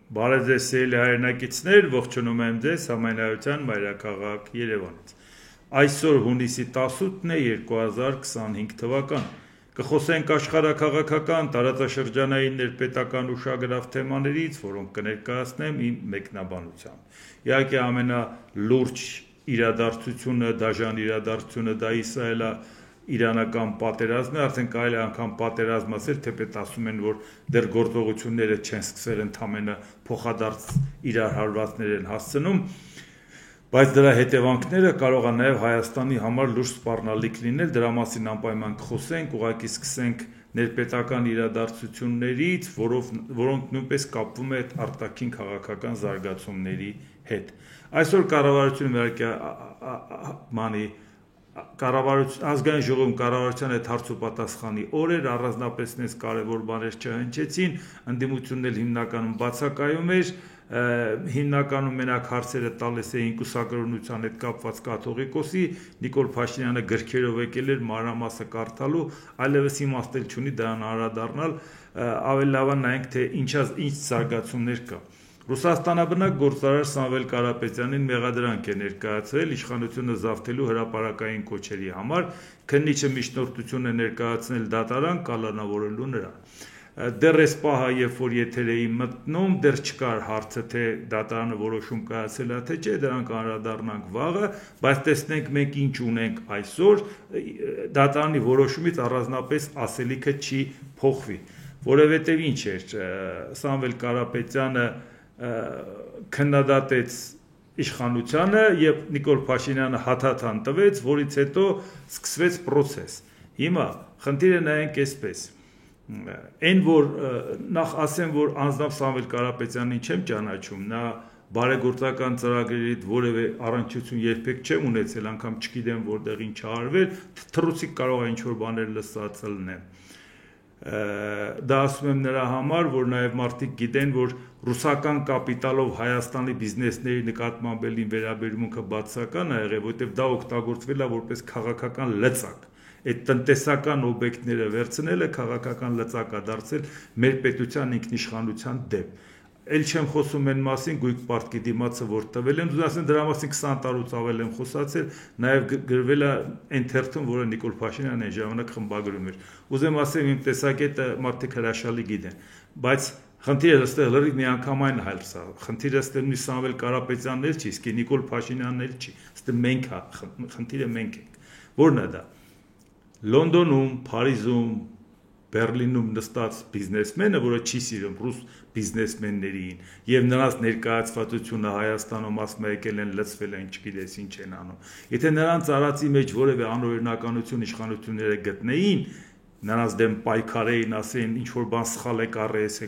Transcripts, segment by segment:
Բարև ձեզ սիրելի հայրենակիցներ, ողջունում եմ ձեզ Համայնայության մայրաքաղաք Երևանից։ Այսօր հունիսի 18-ն է 2025 թվական։ Կխոսենք աշխարհաքաղաքական, տարածաշրջանային, ներպետական ուշագրավ թեմաներից, որոնք կներկայացնեմ իմ մեկնաբանությամբ։ Իհարկե ամենալուրջ իրադարձությունը, դաժան իրադարձությունը դա Իսրայելա-իրանական պատերազմն է, արդեն կարելի է անգամ պատերազմ ասել, թեպետ ասում են, որ դեռ գործողությունները չեն սկսել, ընդամենը փոխադարձ իրար հարվածներ են հասցնում, բայց դրա հետևանքները կարող է նաև Հայաստանի համար լուրջ սպառնալիք լինել, դրա մասին անպայման կխոսենք, ուղղակի սկսենք ներպետական իրադարձություններից, որոնք նույնպես կապվում է արտաքին քաղաքական զարգացումների հետ։ Այսօր կառավարությունը ազգային ժողովում կառավարության հետ հարց ու պատասխանի օր էր, առանձնապես նենց կարևոր բաներ չհնչեցին, ընդդիմությունն էլ հիմնականում բացակայում էր, հիմնականում մենակ հարցերը տալիս էին կուսակրոնության հետ կապված կաթողիկոսի, Նիկոլ Փաշինյանը գրքերով եկել էր մանրամասը կարդալու, այլևս իմաստ էլ չունի դրան անդրադառնալ, ավելի լավ է նայենք, թե ինչ զարգացումներ կա։ Ռուսաստանաբնակ գործարար Սամվել Կարապետյանին մեղադրանք է ներկայացրել իշխանությունը զավթելու հրապարակային կոչերի համար, քննիչը միջնորդություն է ներկայացնել դատարան կալանավորելու նրան։ Դեռ այս պահը, երբ որ եթեր էի մտնում, դեռ չկար հարցը, թե դատարանը որոշում կայացել է, թե չէ, դրան կանդրադառնանք վաղը, բայց տեսնենք մենք ինչ ունենք այսօր, դատարանի որոշումից առանձնապես ասելիքը չի փոխվի, որովհետև ինչ էր, Սամվել Կարապետյանը քննադատեց իշխանությանը եւ Նիկոլ Փաշինյանը հաթաթան տվեց, որից հետո սկսվեց process։ Հիմա խնդիրը նայենք այսպես։ Այն որ նախ ասեմ, որ անձնավ Սամվել Կարապետյանին չեմ ճանաչում, նա բարեգործական ծրագրերից որևէ առնչություն երբեք չեմ ունեցել, անգամ չգիտեմ որտեղ ինչ արվել, թռուցիկ կարող է ինչ-որ բաներ լսած լինեմ։ Դա ասում եմ նրա համար, որ նաև մարդիկ գիտեն, որ ռուսական կապիտալով Հայաստանի բիզնեսների նկատմամբ վերաբերմունքը բացական է եղել, որտեղ դա օգտագործվել է որպես քաղաքական լծակ։ Այդ տնտեսական օբյեկտները վերցնելը քաղաքական լծակ է դարձել մեր պետության ինքնիշխանության դեմ։ Էլ չեմ խոսում այն մասին, գույք պարտքի դիմացը որ տվել եմ, ասեմ դրա մասին 20 տարուց ավել եմ խոսացել, նաև գրվել է այն թերթում, որը Նիկոլ Փաշինյանն այն ժամանակ խմբագրում էր։ Ուզեմ ասեմ իմ տեսակետը մարդիկ հրաշալի գիտեն, բայց խնդիրը ըստեղ լրիվ միանգամայն հայլս է, խնդիրը ըստեղ մի Սամվել Կարապետյանն էլ չի, իսկ Նիկոլ Փաշինյանն էլ չի, ըստեղ մենք է, խնդիրը մենք ենք։ Որն է դա։ Լոնդոնում, Փարիզում, Բերլինում նստած բիզնեսմենը, որը չի սիրում ռուս բիզնեսմեններին եւ նրանց ներկայացվածությունը Հայաստանում ասում եկել են լծվել են, չգիտես ինչ են անում։ Եթե նրանց արածի մեջ որևէ անօրինականություն իշխանությունները գտնեին, նրանց դեմ պայքարեին, ասեն ինչ որ բան սխալ է կարես է,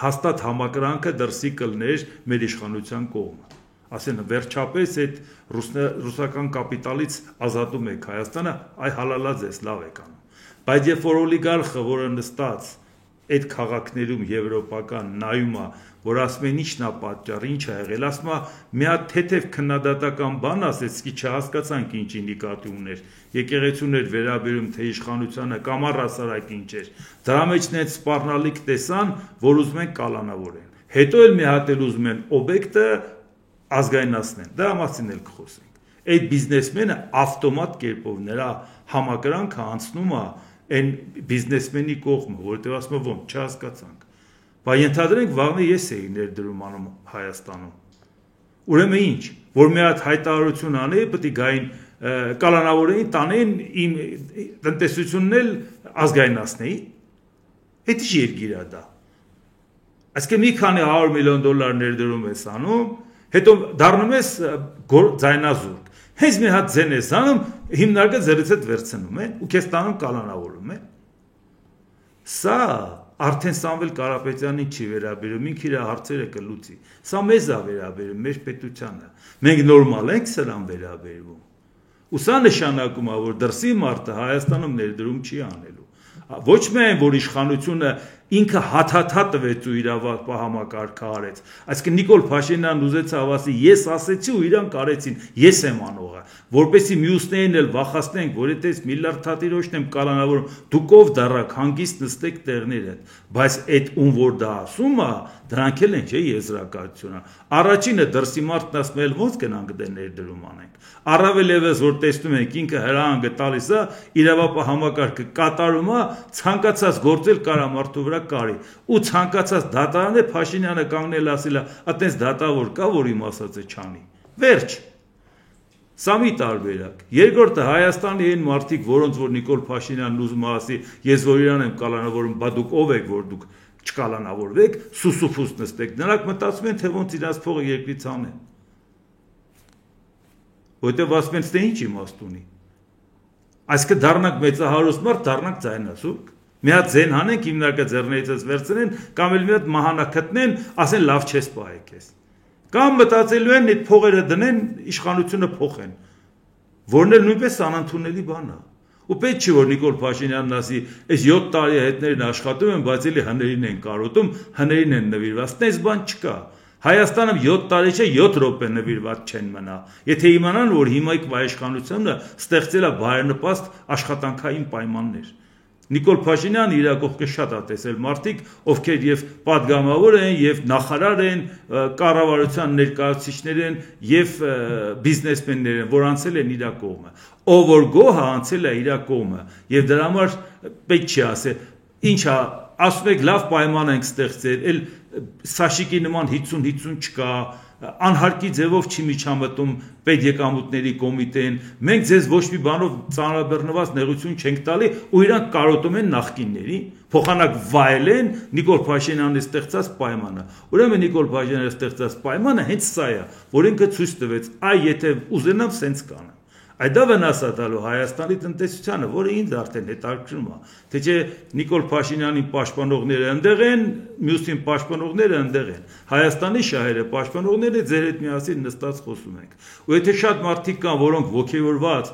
հաստատ համակրանքը դրսի կլներ մեր իշխանության կողմը։ Ասեն վերջապես այդ ռուսական կապիտալից ազատում եք Հայաստանը, այ հալալած ես, լավ եք անում։ Բայց երբ որ օլիգարխը, որը նստած այդ քաղաքներում եվրոպական նայում է, որ ասում են ինչն է պատճառը, ինչ է եղել, ասում է մի հատ թեթև քննադատական բան ասեց, իսկ չհասկացանք ինչի նկատի ուներ, եկեղեցուն էր վերաբերում, թե իշխանությանը կամ առհասարակ ինչ էր, դրա մեջ նենց սպառնալիք տեսան, որ ուզում են կալանավորեն, հետո էլ մի հատ էլ ուզում են օբյեկտը ազգայնացնեն, դրա մասին էլ կխոսենք, այդ բիզնեսմենը ավտոմատ կերպով նրա համակրանքը անցնում է այն բիզնեսմենի կողմը, որտեղ ասում է ոնց չհասկացանք, բայց ենթադրենք վաղը ես էի ներդրում անում Հայաստանում, ուրեմն ինչ, որ մի հատ հայտարարություն անեի, պետք է գային կալանավորեին, տանեին իմ տնտեսությունն էլ ազգայնացնեի, այդ ինչ երկիր է դա, այսինքն մի քանի $100 միլիոն ներդրում ես անում, հետո դառնում ես ձայնազուրկ, հենց մի հատ ձեն ես անում, հիմնարկը ձերից հետ վերցնում են ու քեզ տանում կալանավորում են։ Սա արդեն Սամվել Կարապետյանին չի վերաբերում, ինքը իր հարցերը կլուծի։ Սա մեզ է վերաբերում, մեր պետությանը։ Մենք նորմալ ենք սրան վերաբերվում։ Ու սա նշանակում է, որ դրսի մարդը Հայաստանում ներդրում չի անելու։ Ոչ միայն որ իշխանությունը ինքը հաթաթա տվեց ու իրավապահամակարգը արեց այսինքն Նիկոլ Փաշինյանն ուզեցավ ասի ես ասեցի ու իրանք արեցին ես եմ անողը որպեսզի մյուսներին էլ վախացնենք որ եթե միլիարդ թատիրոջն եմ կալանավորում դուք ով դառակ հանգիստ նստեք տեղներ հետ բայց այդ ում որ դա ասում է դրանք էլ են չէ եզրակացությունը առաջինը դրսի մարդն ասում է ոնց գնանք դե ներդրում անենք առավել եւս որ տեսնում ենք ինքը հրահանգը տալիս է իրավապահամակարգը կատարում է ցանկացած գործել կարա մարդու վրա կարի ու ցանկացած դատարանը Փաշինյանը կանգնել ասել է այտենց դատավոր կա որ իմ ասածը չանի վերջ Սա մի տարբերակ երկրորդը Հայաստանի այն մարդիկ որոնց որ Նիկոլ Փաշինյանն ուզում է ասի ես որ իրան եմ կալանավորում բա դուք ով եք որ դուք չկալանավորվեք սուսուփուս նստեք նրանք մտածում են թե ոնց իրաց փողը երկրից անեն Որտեւ ասում են թե ինչ իմաստ ունի Այսինքն դառնանք մեծահարուստ մարդ դառնանք ձայնասուրկ մի հատ ձեն հանենք հիմնարկը ձեռներիցս վերցնեն կամ էլ մի հատ մահանա գտնեն ասեն լավ չես պահեք ես Կամ մտածելու են այդ փողերը դնեն իշխանությունը փոխեն որն էլ նույնպես անընդունելի բան է ու պետք չի որ Նիկոլ Փաշինյանն ասի այս 7 տարի հետներն աշխատում են բայց էլի հներին են կարոտում հներին են նվիրված այդպես բան չկա Հայաստանում 7 տարի չէ 7 րոպե նվիրված չեն մնա եթե իմանան որ հիմա իշխանությունը ստեղծել է բարենպաստ աշխատանքային պայմաններ Նիկոլ Փաշինյանը իր կողքը շատ է տեսել մարդիկ, ովքեր եւ падգամավոր են եւ նախարար են, կառավարության ներկայացուցիչներ են եւ բիզնեսմեններ են, որ անցել են իր կողմը։ Ով որ գոհ անցել է իր կողմը եւ դրա համար պետք չի ասել, ինչա ասում եք լավ պայման ենք ստեղծել, էլ Սաշիկի նման 50-50 չկա անհարկի ձևով չի միջամտում պետեկամուտների կոմիտեն մենք ձեզ ոչ մի բանով ծանրաբեռնված նեղություն չենք տալի ու իրանք կարոտում են նախկիններին փոխանակ վայելեն Նիկոլ Փաշինյանի ստեղծած պայմանը ուրեմն Նիկոլ Փաշինյանի ստեղծած պայմանը հենց սա է որ ինքը ցույց տվեց այ եթե ուզենամ սենց կանեմ Այդ դա վնաս է տալու Հայաստանի տնտեսությանը, որը ինձ արդեն հետաքրքրում է, թե չէ Նիկոլ Փաշինյանին պաշտպանողները ընդեղ են, մյուսին պաշտպանողները ընդեղ են։ Հայաստանի շահերը պաշտպանողները ձեր հետ միասին նստած խոսում ենք։ Ու եթե շատ մարդիկ կան, որոնք ոգևորված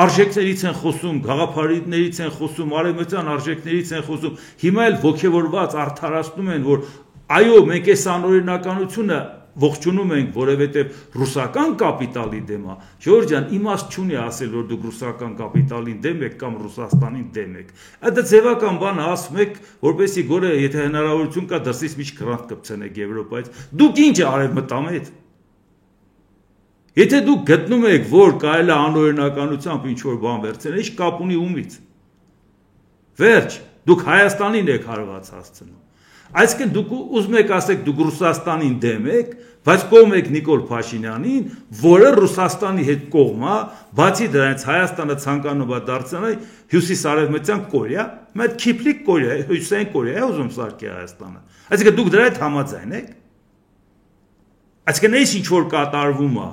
արժեքներից են խոսում, գաղափարներից են խոսում, արևմտյան արժեքներից են խոսում, հիմա էլ ոգևորված արդարացնում են, որ այո, մենք այս անօրինականությունը ողջունում ենք, որովհետև ռուսական կապիտալի դեմ է։ Ժորժ ջան, իմաստ չունի ասել, որ դուք ռուսական կապիտալին դեմ եք կամ Ռուսաստանին դեմ եք։ Այդ ձևական բանը ասում եք, որպեսզի գորե, եթե հնարավորություն կա, դրսից միջ կրանտ կպցնեք Եվրոպայից։ Դուք ինչ արևմտամ եք։ Եթե դուք գտնում եք, որ կարելի է անօրինականությամբ ինչ որ բան վերցնել, ինչ կապ ունի ումից։ Վերջ, դուք Հայաստանին եք հարված հասցնում։ Այսինքն դուք ուզում եք ասեք դուք Ռուսաստանին դեմ եք, բայց կողմ եք Նիկոլ Փաշինյանին, որը Ռուսաստանի հետ կողմ է, բացի դրանից Հայաստանը ցանկանում է դարձնել հյուսիսարևմտյան Կորեա, մեծ Քիփլիկ Կորեա, հյուսիսային Կորեա ուզում սարքի Հայաստանը։ Այսինքն դուք դրա հետ համաձայն եք։ Այսինքն այս ինչ որ կատարվում է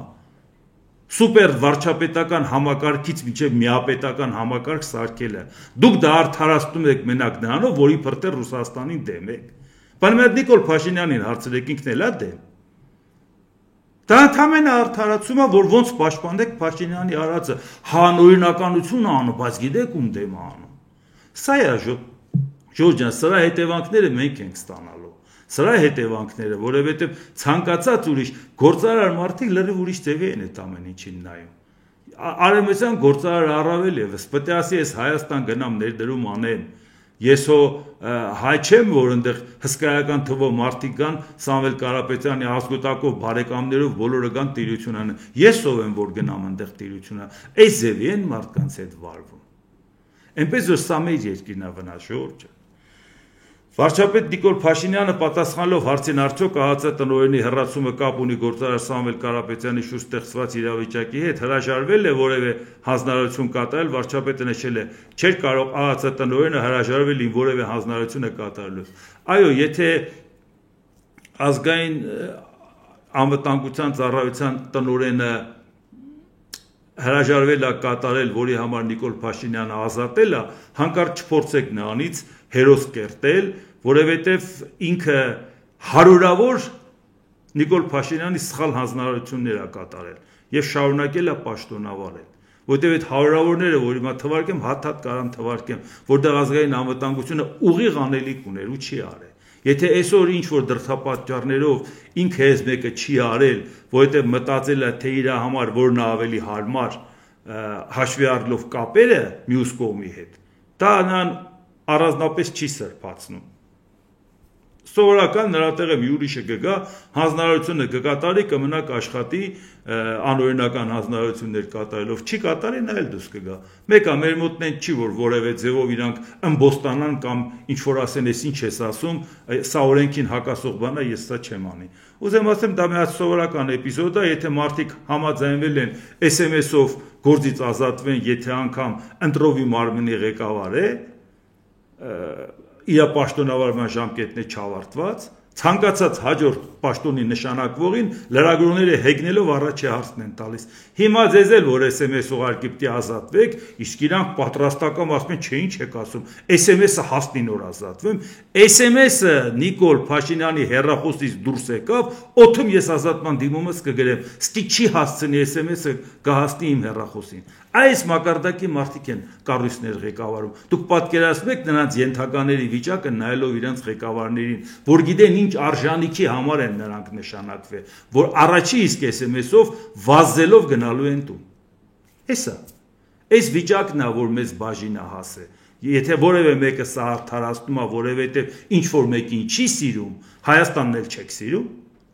Սուպեր վարչապետական համակարգից մինչև միապետական համակարգ սարքելը։ Դուք դա արդարացնում եք մենակ նրանով, որի փրտեր Ռուսաստանին դեմ եք։ Բայց Նիկոլ Փաշինյանին հարցրեք ինքն էլ է դեմ։ Դա ընդհանրապես արդարացում է, որ ոնց պաշտպանեք Փաշինյանի արածը, հանօրինականություն անում, բայց գիտեք ում դեմ է անում։ Սա է Ժորժ ջան, սրա հետևանքները մենք ենք ստանալու։ Սրա հետևանքները, որովհետև ցանկացած ուրիշ գործարար մարդիկ լրիվ ուրիշ ձևի են այդ ամեն ինչին նայում։ Արևմտյան գործարար առավել եւս պետք է ասի, ես Հայաստան գնամ ներդրում անեմ։ Ես հայ չեմ, որ այնտեղ հսկայական թվով մարդիկ կան, Սամվել Կարապետյանի ազգոտակով բարեկամներով բոլորը կան տիրություն անեն։ Ես ով եմ, որ գնամ այնտեղ տիրություն անեմ։ Այս ձևի են մարդկանց հետ վարվում։ Այնպես որ սա մեր երկիրն է վնաս Ժորժ։ Վարչապետ Նիկոլ Փաշինյանը պատասխանելով հարցին արդյոք ԱՀԾ տնօրենի հեռացումը կապ ունի գործարար Սամվել Կարապետյանի շուրջ ստեղծված իրավիճակի հետ հրաժարվել է որևէ հանձնարարություն կատարել, վարչապետը նշել է, չէր կարող ԱՀԾ տնօրենը հրաժարվել ին որևէ հանձնարարություն կատարելուց։ Այո, եթե ազգային անվտանգության ծառայության տնօրենը հրաժարվել է կատարել, որի համար Նիկոլ Փաշինյանը ազատել է, հանկարծ չփորձեք նրանից հերոս կերտել, որովհետև ինքը հարյուրավոր Նիկոլ Փաշինյանի սխալ հանձնարարություններ է կատարել եւ շարունակել է պաշտոնավարել։ որտեղ այդ հարյուրավորները, որ հիմա թվարկեմ, հատ-հատ կարամ թվարկեմ, որտեղ ազգային անվտանգությունը ուղիղ անելիք ուներ ու չի արել։ Եթե այսօր ինչ-որ դրդապատճառներով ինքը այս մեկը չի արել, որովհետև մտածել է, թե իր համար որն է ավելի հարմար, հաշվի առնելով կապերը մյուս կողմի հետ, դա նրան առանձնապես չի սրբացնում։ Սովորական նրա տեղը մի ուրիշը կգա, հանձնարարությունը կկատարի, կմնա կաշխատի անօրինական հանձնարարություններ կատարելով, չի կատարի, նա էլ դուրս կգա։ Մեկը մեր մոտն չի, որ որևէ ձևով իրանք ըմբոստանան կամ ինչ-որ ասեն, ես ինչ ես ասում, սա օրենքին հակասող բան է, ես սա չեմ անի։ Ուզեմ ասեմ, դա մի հատ սովորական էպիզոդ է, եթե մարդիկ համաձայնվել են SMS-ով գործից ազատվեն, եթե անգամ ընտրովի մարմնի ղեկավար է, իր պաշտոնավարման ժամկետն է չավարտված, ցանկացած հաջորդ պաշտոնի նշանակվողին լրագրողները հեգնելով առաջի հարցն են տալիս։ Հիմա ձեզ էլ որ SMS ուղարկի պիտի ազատվեք, իսկ իրանք պատրաստական ասում են, չէ, ինչ եք ասում, SMS-ը հասնին օր ազատվեմ, SMS-ը Նիկոլ Փաշինյանի հեռախոսից դուրս եկավ, օդում ես ազատման դիմումս կգրեմ, ստի չի հասցնի SMS-ը կհասնի իմ հեռախոսին։ Այս մակարդակի մարդիկ են կառույցներ ղեկավարում։ Դուք պատկերացնում եք նրանց ենթակաների վիճակը նայելով իրենց ղեկավարներին, որ գիտեն ինչ արժանիքի համար են նրանք նշանակվել, որ առաջի իսկ SMS-ով վազելով գնալու են տուն։ Էսա։ Այս վիճակն է, որ մեզ բաժինը հասե։ Եթե որևէ մեկը սա արդարացնում է, որովհետև ինչ որ մեկին չի սիրում, Հայաստանն էլ չեք սիրում,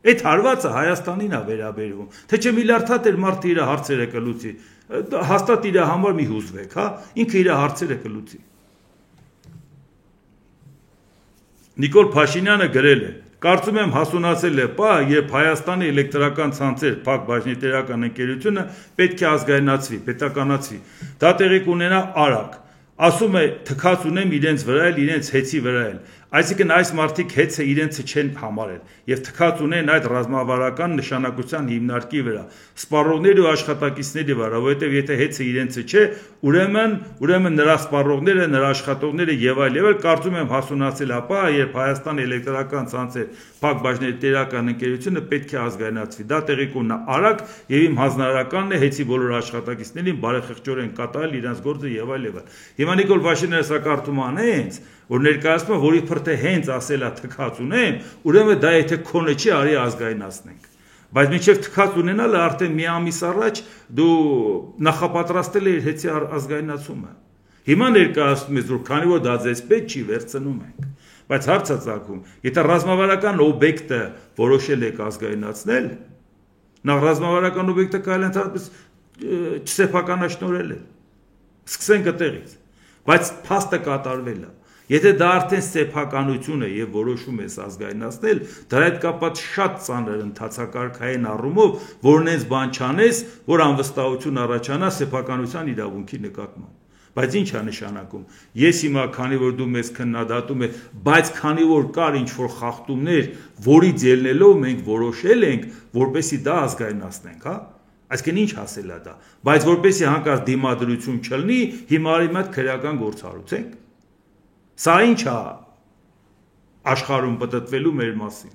այդ հարվածը Հայաստանին է վերաբերվում։ Թե չէ միլիարդատեր մարդը իր հարցերը կլուծի, հաստատ իր համար մի հուզվեք, հա, ինքը իր հարցերը կլուծի։ Նիկոլ Փաշինյանը գրել է. Կարծում եմ հասունացել է պահ, երբ Հայաստանի էլեկտրական ցանցեր փակ բաժնետերական ընկերությունը պետք է ազգայնացվի, պետականացվի։ Դա տեղի կունենա արագ։ Ասում է թքած ունեմ իրենց վրա էլ, իրենց հեծի վրա էլ։ Այսինքն այս մարդիկ հեծը իրենցը չեն համարել եւ թքած ունեն այդ ռազմավարական նշանակության հիմնարկի վրա, սպառողների ու աշխատակիցների վրա, որովհետեւ եթե հեծը իրենցը չէ, ուրեմն նրա սպառողները, նրա աշխատողները եւ այլ կարծում եմ հասունացել ապա, երբ Հայաստան էլեկտրական ցանցեր փակ բաժնետերական ընկերությունը պետք է ազգայնացվի։ Դա տեղի կունենա արագ եւ իմ հանձնարարականն է հեծի բոլոր աշխատակիցներին բարեխղճորեն կատարել իրենց գործը եւ այլ եւ այլ։ Հիմա Նիկոլ Փաշինյանը սա կարդում անենց, որ ներկայացնում է, որ իբր թե հենց ասելա թքած ունեմ, ուրեմն դա եթե քոնը չի, արի ազգայնացնենք։ Բայց մինչև թքած ունենալը արդեն մի ամիս առաջ դու նախապատրաստել ես հեծի ազգայնացումը։ Հիմա ներկայացնում ես, որ քանի որ դա ձեզ պետք չի, վերցնում ենք։ Բայց հարցը ցակում, եթե ռազմավարական օբյեկտը որոշել եք ազգայնացնել, նա ռազմավարական օբյեկտը կարելի է ընդհանրապես չսեփականաշնորհել է։ Սկսենք այդտեղից։ Բայց փաստը կատարվել է։ Եթե դա արդեն սեփականություն է եւ որոշում ես ազգայնացնել, դրա հետ կապված շատ ծանր ընթացակարգային առումով, որն այնց բան չանես, որ անվստահություն առաջանա սեփականության իրավունքի նկատմամբ։ Բայց ինչ է նշանակում։ Ես հիմա քանի որ դու մեզ քննադատում ես, բայց քանի որ կար ինչ-որ խախտումներ, որից ելնելով մենք որոշել ենք, որպեսզի դա ազգայնացնենք, հա։ Այսինքն ինչ հասել է դա։ Բայց որպեսզի հանկարծ դիմադրություն չլինի, հիմա արի մատ քրեական գործառույթ ենք։ Սա ինչ է աշխարհում պատտվելու մեր մասին։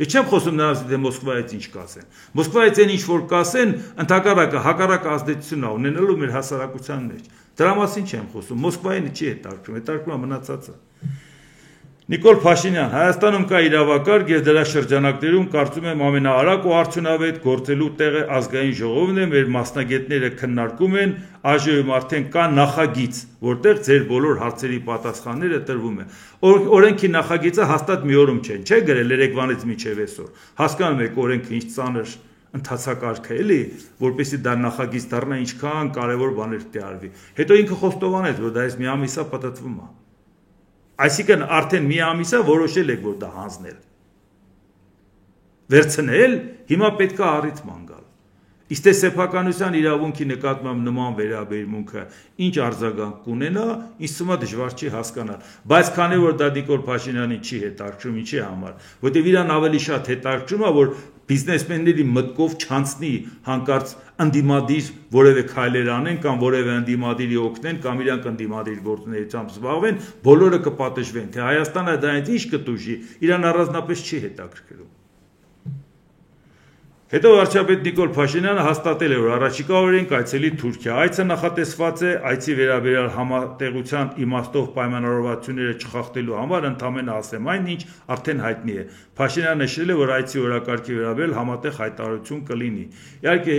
Ես չեմ խոսում նրանց դե Մոսկվայից ինչ կասեն։ Մոսկվայից այն ինչ որ կասեն, ընդհակառակը հակառակ ազդեցություն է ունենալու մեր հասարակության մեջ։ Դրա մասին չեմ խոսում։ Մոսկվային չի հետաքրքրում, հետաքրքրում է մնացածը։ Նիկոլ Փաշինյան, Հայաստանում կա իրավակարգ եւ դրա շրջանակներում կարծում եմ ամենաարագ ու արդյունավետ գործելու տեղը ազգային ժողովն է, մեր մասնագետները քննարկում են, ԱԺ-ում արդեն կա նախագիծ, որտեղ ձեր բոլոր հարցերի պատասխանները տրվում են։ Օրենքի նախագիծը հաստատ մի օրում չէ, չէ՞ գրել երեկվանից մինչև այսօր։ Հասկանում եք օրենքը ինչ ծանր ընթացակարգ է, էլի, որպեսզի դա նախագիծ դառնա ինչքան կարևոր բաներ պետք է արվի։ Հետո ինքը խոստովանեց, որ դա այս մի ամիսա պատտվում է։ Այսինքն արդեն մի ամիսա որոշել եք, որ դա հանձնել։ Վերցնել, հիմա պետք է առիթ գալ։ Իսկ սեփականության իրավունքի նկատմամբ նման վերաբերմունքը ինչ արձագանք կունենա, ինձ թվում է դժվար չի հասկանալ։ Բայց քանի որ դա Նիկոլ Փաշինյանին չի հետաքրքրում, ինչի համար, որտեղ իրան ավելի շատ հետաքրքրում է, որ բիզնեսմենների մտքով չանցնի հանկարծ ընդդիմադիր որևէ քայլեր անեն կամ որևէ ընդդիմադիրի օգնեն կամ իրանք ընդդիմադիր գործունեությամբ զբաղվեն, բոլորը կպատժվեն, թե Հայաստանը դա ինչ կտուժի, իրան առանձնապես չի հետաքրքրում։ Հետո վարչապետ Նիկոլ Փաշինյանը հաստատել է, որ առաջիկա օրերին կայցելի Թուրքիա։ Այցը նախատեսված է այցի վերաբերյալ համատեղության իմաստով պայմանավորվածությունները չխախտելու համար, ընդամենը ասեմ այն, ինչ արդեն հայտնի է։ Փաշինյանը նշել է, որ այցի օրակարգի վերաբերյալ համատեղ հայտարարություն կլինի։ Իհարկե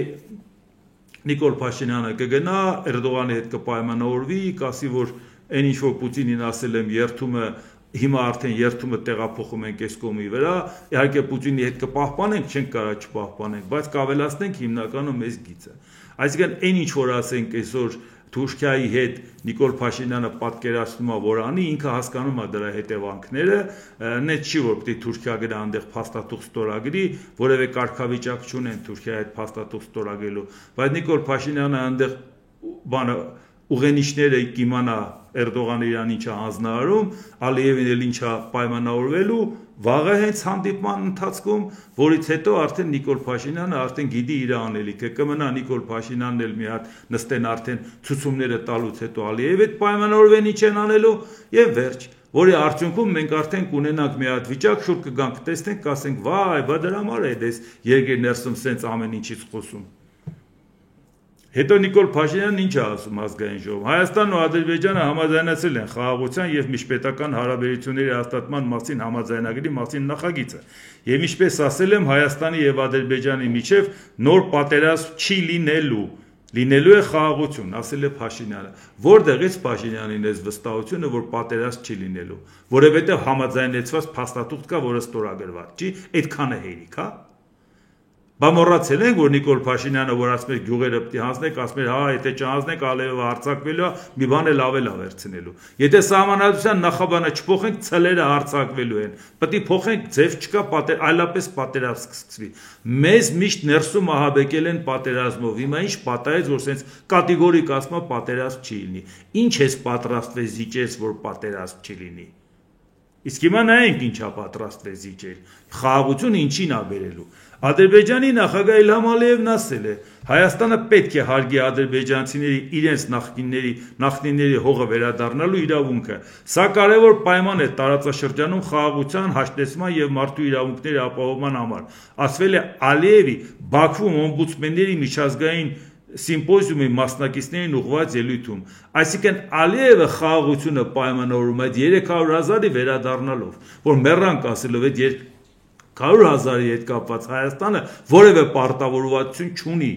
Նիկոլ Փաշինյանը կգնա, Էրդողանի հետ կպայմանավորվի, կասի, որ այն ինչ որ Պուտինին ասել եմ, երթումը հիմա արդեն երթումը տեղափոխում ենք այս կողմի վրա, իհարկե Պուտինի հետ կպահպանենք, չենք կարող չպահպանենք, բայց կավելացնենք հիմնականում մեզ գիծը։ Այսինքն այն ինչ որ ասենք այսօր Թուրքիայի հետ Նիկոլ Փաշինյանը պատկերացնում է, որ անի, ինքը հասկանում է դրա հետևանքները, նետ չի որ պետք է Թուրքիա գնա այնտեղ փաստաթուղթ ստորագրի, որևէ կարգավիճակ չունեն Թուրքիայի հետ փաստաթուղթ ստորագրելու, բայց Նիկոլ Փաշինյանը այնտեղ բանը ուղենիշները կիմանա Էրդողանը իրան ինչա հանձնարարում, Ալիևին էլ ինչա պայմանավորվելու, վաղը հենց հանդիպման ընթացքում, որից հետո արդեն Նիկոլ Փաշինյանը արդեն գիտի իր անելիքը, կմնա Նիկոլ Փաշինյանն էլ մի հատ նստեն արդեն ցուցումները տալուց հետո Ալիևի հետ պայմանավորվեն ինչ են անելու եւ վերջ, որի արդյունքում մենք արդեն կունենանք մի հատ վիճակ, շուտ կգանք տեսնենք, կասենք, վայ, բա դրա համար է դες երկրի ներսում սենց ամեն ինչից խոսում։ Հետո Նիկոլ Փաշինյանն ինչ է ասում ազգային ժողովում։ Հայաստանն ու Ադրբեջանը համաձայնեցել են խաղաղության եւ միջպետական հարաբերությունների հաստատման մասին համաձայնագրի մասին նախագիծը։ Եվ ինչպես ասել եմ, Հայաստանի եւ Ադրբեջանի միջև նոր պատերազմ չի լինելու է խաղաղություն, ասել է Փաշինյանը։ Որտեղից Փաշինյանին այս վստահությունը, որ պատերազմ չի լինելու, որովհետեւ համաձայնեցված փաստաթուղթ կա, որը ստորագրված չի, այդքան է հերիք, հա։ Բա մոռացել ենք, որ Նիկոլ Փաշինյանը, որ ասում է գյուղերը պետք է հանձնենք, ասում է, հա, եթե չհանձնենք, Ալիևը հարձակվելու է, մի բան էլ ավել է վերցնելու։ Եթե սահմանադրության նախաբանը չփոխենք, ցլերը հարձակվելու են։ Պետք է փոխենք, ձև չկա, այլապես պատերազմ կսկսվի։ Մեզ միշտ ներսում ահաբեկել են պատերազմով։ Հիմա ինչ պատահեց, որ սենց կատեգորիկ ասում է պատերազմ չի լինի։ Ինչ ես պատրաստվել զիջես, որ պատերազմ չի լինի։ Իսկ հիմա նայենք ինչա պատրաստվել զիջել։ Խաղաղությունը ինչին է բերելու։ Ադրբեջանի նախագահ Իլհամ Ալիևն ասել է, Հայաստանը պետք է հարգի ադրբեջանցիների իրենց նախնիների հողը վերադառնալու իրավունքը։ Սա կարևոր պայման է տարածաշրջանում խաղաղության, հաշտեցման եւ մարդու իրավունքների ապահովման համար։ Ասվել է Ալիևի Բաքվում օմբուդսմենների միջազգային սիմպոզիումի մասնակիցներին ուղղված ելույթում։ Այսինքն Ալիևը խաղաղությունը պայմանավորում է 300,000-ի վերադառնալով, որ մեռանք ասելով այդ 100,000-ի հետ կապված Հայաստանը որևէ պարտավորվածություն չունի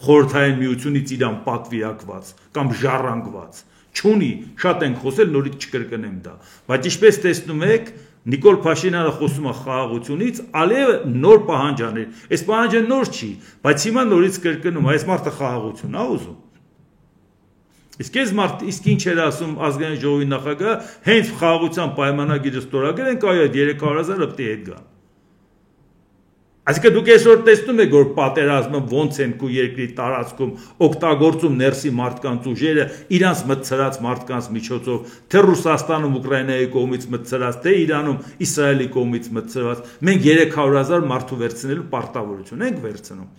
խորհրդային միությունից իրան պատվիրակված կամ ժառանգված, չունի, շատ ենք խոսել, նորից չկրկնեմ դա, բայց ինչպես տեսնում եք, Նիկոլ Փաշինյանը խոսում է խաղաղությունից, Ալիևը նոր պահանջ աներ, այս պահանջը նոր չի, բայց հիմա նորից կրկնում, այս մարդը խաղաղություն է ուզում։ Իսկ ինչ էր ասում ազգային ժողովի նախագահը, հենց խաղաղության պայմանագիրը ստորագրենք, այո, 300,000-ը պետք է հետ գան։ Այսինքն դուք այսօր տեսնում եք, որ պատերազմը ոնց են քու երկրի տարածքում օգտագործում ներսի մարդկանց ուժերը, իրանց մտցրած մարդկանց միջոցով, թե Ռուսաստանում, Ուկրաինայի կողմից մտցրած, թե Իրանում, Իսրայելի կողմից մտցրած, մենք 300,000 մարդու վերցնելու պարտավորություն ենք վերցնում։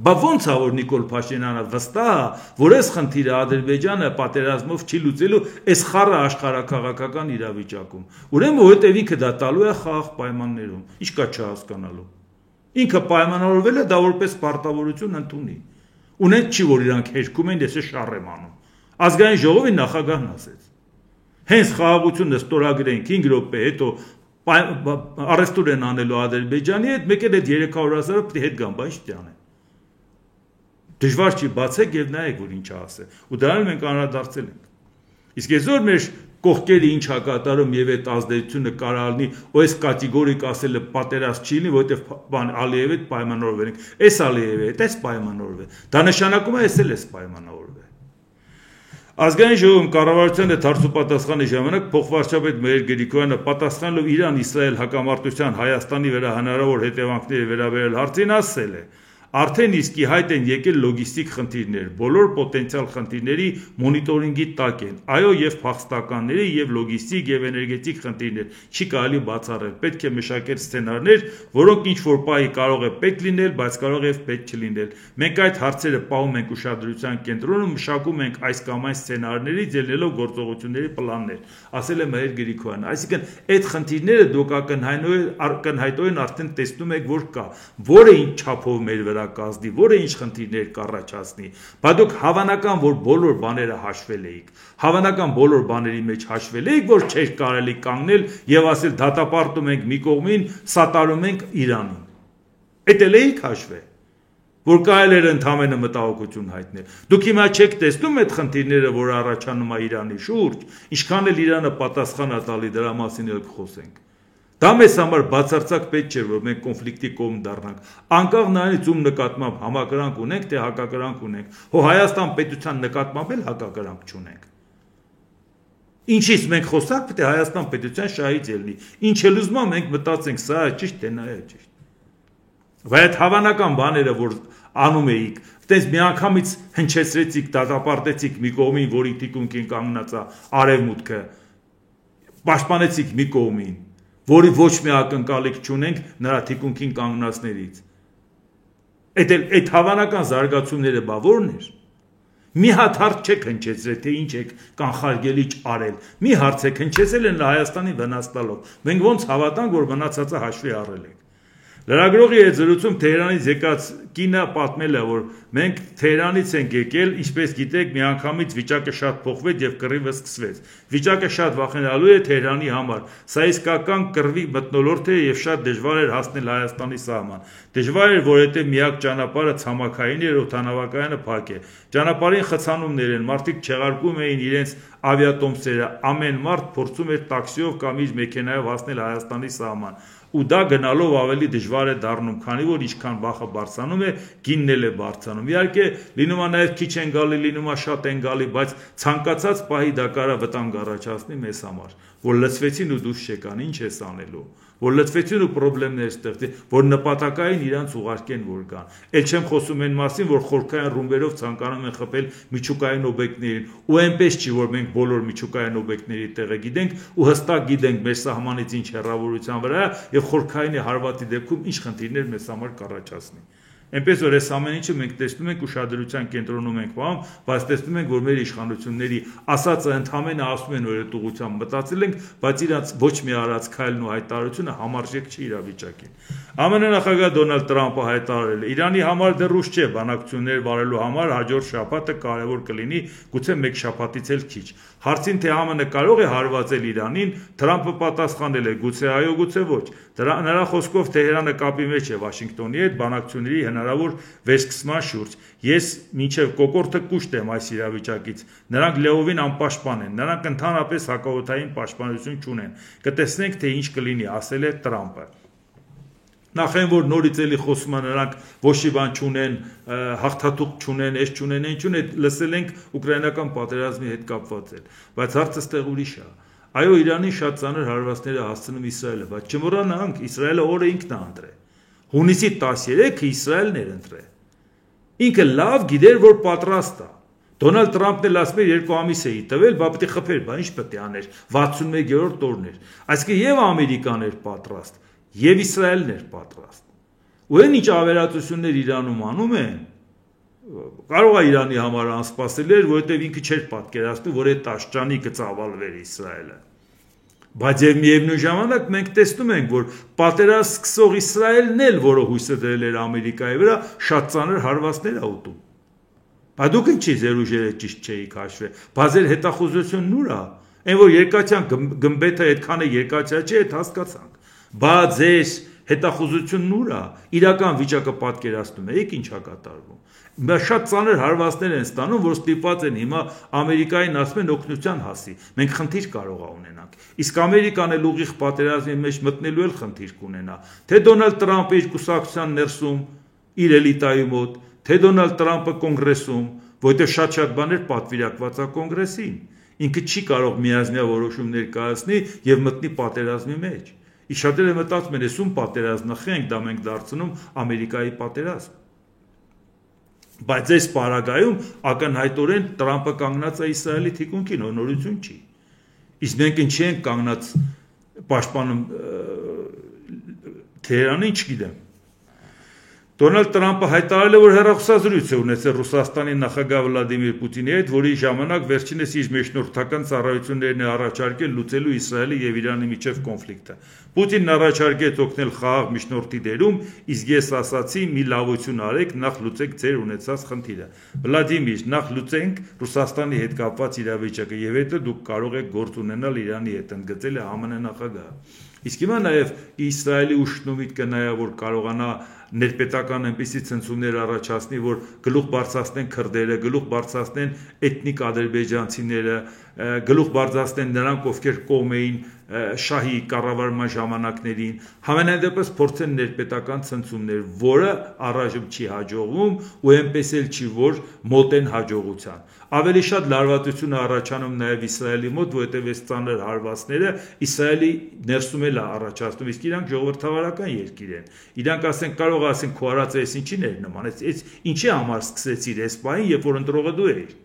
Բա ոնց է որ Նիկոլ Փաշինյանը վստահ է, որ այս խնդիրը Ադրբեջանը պատերազմով չի լուծելու այս խառը աշխարհակաղակական իրավիճակում։ Ուրեմն որովհետև ինքը դա տալու է խաղաղ պայմաններում, ինչ կա չհասկանալու։ Ինքը պայմանավորվել է դա որպես պարտավորություն ընդունի։ Ունեն չի որ իրանք հերքում են, ես շառ եմ անում։ Ազգային ժողովի նախագահն ասեց։ Հենց խաղաղությունը ստորագրենք 5 րոպե հետո արեստուր են անելու Ադրբեջանի հետ, մեկ էլ այդ 300,000-ը պետք է հետ գան, բայց ինչ անեն։ Դժվար չի բացեք եւ նայեք որ ինչ ասել։ Ու դրանով մենք անդրադարձել ենք։ Իսկ այսօր մեր կողքերը ինչ է կատարում եւ այդ ազդեցությունը կարող լինի, ու այս կատեգորիկ ասելը պատերազմ չի լինի, որովհետեւ Ալիևի հետ պայմանավորվել ենք։ Այս Ալիևի հետ էս պայմանավորվել։ Դա նշանակում է էս էլ էս պայմանավորվել։ Ազգային ժողովում կառավարության հետ հարցուպատասխանի ժամանակ փոխվարչապետ Մհեր Գրիգորյանը պատասխանելով Իրան-Իսրայել հակամարտության Հայաստանի վրա հնարավոր հետևանքների վերաբերյալ հարցին ասել է. Արդեն իսկ ի հայտ են եկել լոգիստիկ խնդիրներ, բոլոր պոտենցիալ խնդիրների մոնիտորինգի տակ են, այո եւ փախստականների եւ լոգիստիկ եւ էներգետիկ խնդիրներ չի կարելի բացառել, պետք է մշակել սցենարներ, որոնք ինչ որ պահի կարող է պետք լինել, բայց կարող է պետք չլինել։ Մենք այդ հարցերը պահում ենք ուշադրության կենտրոնում, մշակում ենք այս կամ այն սցենարներից ելնելով գործողությունների պլաններ, ասել է Մհեր Գրիգորյանը, այսինքն այդ խնդիրները դուք ակնհայտորեն արդեն տեսնում եք, որ կա, որը ինչ չափով մեր վրա կազդի, որը ինչ խնդիրներ կառաջացնի, բայց դուք հավանական որ բոլոր բաները հաշվել էիք, հավանական բոլոր բաների մեջ հաշվել էիք, որ չէր կարելի կանգնել եւ ասել դատապարտում ենք մի կողմին, սատարում ենք Իրանին։ Էդ էլ էիք հաշվել, որ կարելի էր ընդհանրապես մտահոգություն հայտնել։ Դուք հիմա չեք տեսնում այդ խնդիրները, որ առաջանում է Իրանի շուրջ, ինչքան էլ Իրանը պատասխան է տալի, դրա մասին էլ կխոսենք։ Դա մեզ համար բացարձակ պետք չէ, որ մենք կոնֆլիկտի կողմ դառնանք, անկախ նրանից ում նկատմամբ համակրանք ունենք, թե հակակրանք ունենք, հո Հայաստան պետության նկատմամբ էլ հակակրանք չունենք։ Ինչից մենք խոսանք, պետք է Հայաստան պետության շահից ելնի, ինչ էլ ուզում ենք մտածենք, սա է ճիշտ, թե նա է ճիշտ։ Բայց այդ հավանական բաները, որ անում էիք, այդպես միանգամից հնչեցրեցիք, դատապարտեցիք մի կողմին, որի թիկունքին կանգնած է արևմուտքը, պաշտպանեցիք մի կողմին, որի ոչ մի ակնկալիք չունենք նրա թիկունքին կանգնածներից։ Այդ հավանական զարգացումները բա որն էր։ Մի հատ հարց չեք հնչեցրել, թե ինչ եք կանխարգելիչ արել։ Մի հարց եք հնչեցել են Հայաստանի վնաս տալով։ Մենք ոնց հավատանք, որ մնացածը հաշվի առել ենք։ Լրագրողի հետ զրույցում Թեհրանից եկած կինը պատմել է, որ մենք Թեհրանից ենք եկել, ինչպես գիտեք, միանգամից վիճակը շատ փոխվեց եւ կռիվը սկսվեց։ Վիճակը շատ վախենալու է Թեհրանի համար։ Սա իսկական կռվի մթնոլորտ է եւ շատ դժվար էր հասնել Հայաստանի սահման։ Դժվար էր, որովհետեւ միակ ճանապարհը ցամաքային էր, օդանավակայանը փակ է։ Ճանապարհին խցանումներ են, մարդիկ չեղարկում էին իրենց ավիատոմսերը, ամեն մարդ փորձում էր տաքսիով կամ իր մեքենայով հասնել Հայաստանի սահման։ Ու դա գնալով ավելի դժվար է դառնում, քանի որ ինչքան վախը բարձրանում է, գինն էլ է բարձրանում։ Իհարկե, լինում է նաև քիչ են գալի, լինում է շատ են գալի, բայց ցանկացած պահի դա կարա վտանգ առաջացնի մեզ համար, որ լցվեցին ու դուրս չեկան, ինչ ես անելու, որ լցվեցին ու խնդիրներ ստեղծի, որ նպատակային իրանց ուղարկեն որ գան։ Էլ չեմ խոսում այն մասին, որ խորքային ռումբերով ցանկանում են խփել միջուկային օբյեկտներին, ու այնպես չի, որ մենք բոլոր միջուկային օբյեկտների տեղը գիտենք ու հստակ գիտենք մեր սահմանից ինչ հեռավորության վրա եւ խորքայինի հարվածի դեպքում ինչ խնդիրներ մեզ համար կառաջացնի։ Այնպես որ այս ամեն ինչը մենք տեսնում ենք ուշադրության կենտրոնում ենք պահում, բայց տեսնում ենք, որ մեր իշխանությունների ասածը ընդհանրապես ասում են, որ այդ ուղղությամբ մտածել ենք, բայց իրանց ոչ մի արած քայլն ու հայտարարությունը համարժեք չի իրավիճակին։ ԱՄՆ նախագահ Դոնալդ Թրամփը հայտարարել է. Իրանի համար դեռ ուշ չէ բանակցություններ վարելու համար, հաջորդ շաբաթը կարևոր կլինի, գուցե մեկ շաբաթից էլ քիչ։ Հարցին թե ԱՄՆ կարող է հարվածել Իրանին, Թրամփը պատասխանել է. գուցե այո, գուցե ոչ։ Նրա խոսքով Թեհրանը կապի մեջ է Վաշինգտոնի հետ բանակցությունների հնարավոր վերսկսման շուրջ։ Ես մինչև կոկորդը կուշտ եմ այս իրավիճակից։ Նրանք լեովին անպաշտպան են, նրանք ընդհանրապես հակաօդային պաշտպանություն չունեն։ Կտեսնենք, թե ինչ կլինի, ասել է Թրամփը։ Նախ այն որ նորից էլի խոսում են նրանք ոչ մի բան չունեն, հաղթատուկ չունեն, այս չունեն, այն չունեն, լսել ենք ուկրաինական պատերազմի հետ կապված էլ, բայց հարցը ստեղ ուրիշ է։ Այո, Իրանի շատ ծանր հարվածները հասցնում Իսրայելը, բայց չմոռանանք, Իսրայելը օրը ինքն է ընտրել։ Հունիսի 13-ը Իսրայելն էր ընտրել։ Ինքը լավ գիտեր, որ պատրաստ է։ Դոնալդ Թրամփն էլ ասում էր 2 ամիս էի տվել, բա պետք է խփեր, բա ինչ պետք է աներ, 61-րդ օրն էր։ Այսինքն եւ Ամերիկան էր պատրաստ, եւ Իսրայելն էր պատրաստ։ Ու այն ինչ ավերածություններ Իրանում անում են, կարող է Իրանի համար անսպասելի էր, որովհետեւ ինքը չէր պատկերացնում, որ այդ աշճանի կծավալվեր Իսրայելը։ Բայց եւ միևնույն ժամանակ մենք տեսնում ենք, որ պատերազմ սկսող Իսրայելն էլ, որը հույսը դրել էր Ամերիկայի վրա, շատ ծանր հարվածներ է ուտում։ Բայց դուք ինչի ձեր ուժերը ճիշտ չէիք հաշվել։ Բազել հետախուզությունն ուր է։ Այն որ երկաթյան գմբեթը այդքան է երկաթյա չէ, այդ հասկացանք։ Բայց ձեր հետախուզությունն ուր է։ Իրական վիճակը պատկերացնում եք ինչ է կատարվում։ Շատ ծանր հարվածներ են ստանում, որ ստիպված են հիմա Ամերիկային ասում են օգնության հասի։ Մենք խնդիր կարող է ունենանք։ Իսկ Ամերիկան էլ ուղիղ պատերազմի մեջ մտնելու էլ խնդիր կունենա։ Թե Դոնալդ Թրամփը իր կուսակցության ներսում իր էլիտայի մոտ, թե Դոնալդ Թրամփը կոնգրեսում, որտեղ շատ բաներ պատվիրակված է կոնգրեսին։ Ինքը չի կարող միազնյա որոշումներ կայացնի եւ մտնի պատերազմի մեջ։ Իսկ շատերը մտածում են, ում պատերազմ նախենք, դա մենք դարձնում Ամերիկայի պատերազմ։ Բայց այս պարագայում ակնհայտորեն Տրամպը կանգնած է Իսրայելի թիկունքին, նորություն չի։ Իսկ մենք ինչի ենք կանգնած պաշտպանում Թեհրանին, չգիտեմ։ Դոնալդ Տրամպը հայտարարել է, որ հեռախոսազրույց է ունեցել Ռուսաստանի նախագահ Վլադիմիր Պուտինի հետ, որի ժամանակ վերջինս իր մեջնորդական ծառայություններն է առաջարկել լուծելու Իսրայելի եւ Իրանի միջև կոնֆլիկտը։ Պուտինն առաջարկեց օգնել խաղաղ միջնորդի դերում, իսկ ես ասացի՝ մի լավություն արեք, նախ լուծեք ձեր ունեցած խնդիրը։ Վլադիմիր, նախ լուծենք Ռուսաստանի հետ կապված իրավիճակը եւ հետո դուք կարող եք գործ ունենալ Իրանի հետ, ընդգծել է ԱՄՆ նախագահը։ Իսկ հիմա նաեւ Իսրայելի ուշքն ու միտքը նայա, որ կարողանա ներպետական այնպիսի ցնցումներ առաջացնի, որ գլուխ բարձրացնեն քրդերը, գլուխ բարձրացնեն էթնիկ ադրբեջանցիները, գլուխ բարձրացնեն նրանք, ովքեր կողմ էին շահի կառավարման ժամանակներին, համենայն դեպս փորձեն ներպետական ցնցումներ, որը առայժմ չի հաջողվում ու այնպես էլ չի, որ մոտեն հաջողության։ Ավելի շատ լարվածություն է առաջանում նաև Իսրայելի մոտ, որովհետև այս ծանր հարվածները Իսրայելի ներսում էլ է առաջացնում, իսկ իրանք ժողովրդավարական երկիր են։ Իրանք ասեն, կարող ասեն, քո արածը էս ինչին էր նման, այս ինչի համար սկսեցիր այս պահին, երբ որ ընտրողը դու էիր։